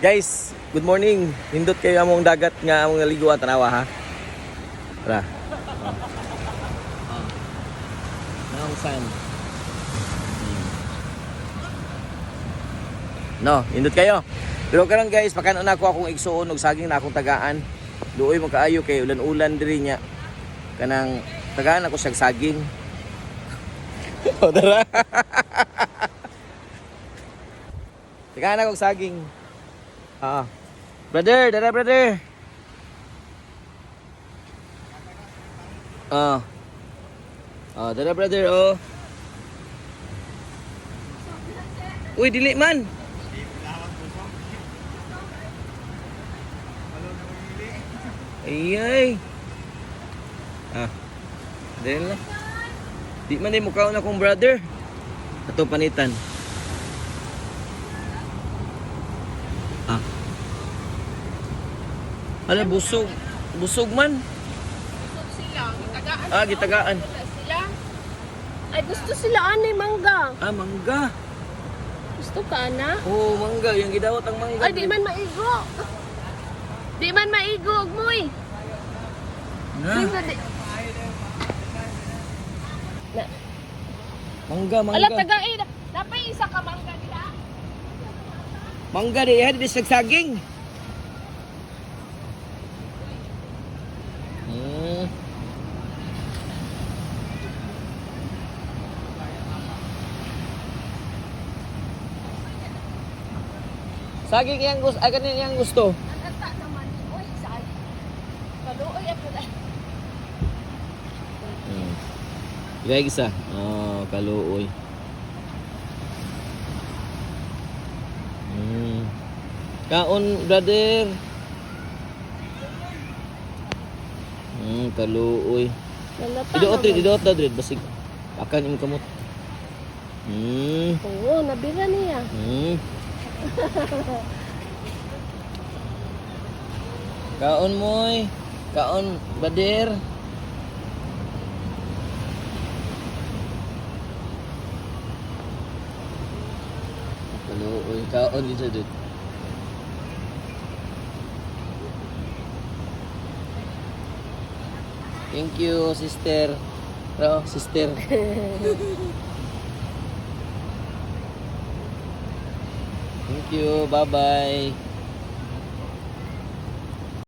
Guys, good morning. Nindot kayo among dagat nga among naliguan tanawa ha. Tara. Ang sand. No, nindot kayo. Pero karon guys, pakanon na ako akong igsuon og saging na akong tagaan. Luoy mo kaayo kay ulan-ulan diri nya. Kanang tagaan ako siyang saging. O tara. Tagaan ako og saging. Brother, dara brother. Dara brother, oh. Uy, dili man. Ay. Dili na. Di man din mukha na kong brother. Ato panitan. Ala, busog. Busog man. Busog sila, gitagaan. Gitagaan. Sila. Ay, gusto sila anay mangga. Mangga. Gusto ka na? Oo, mangga. Yung gidawat ang mangga. Ay, di man maigo. Di man maigo, moy. Na. Mangga, mangga. Ala, tagain. Napay isa ka mangga nila. Mangga di, di sagsaging. Saging yang gusto, ay kanin yang gusto. Ang ata naman. Uy, saan? Kaluoy ako na. Ilagay isa. Kaluoy. Kaon, brother. Kaluoy. Idoot dred basig. Akan imong kamot. Oo, nabira niya. Kaon moy. Kaon, brother. Kaluoy, kaon dito dud. Thank you, sister. Sister. Thank you. Bye-bye.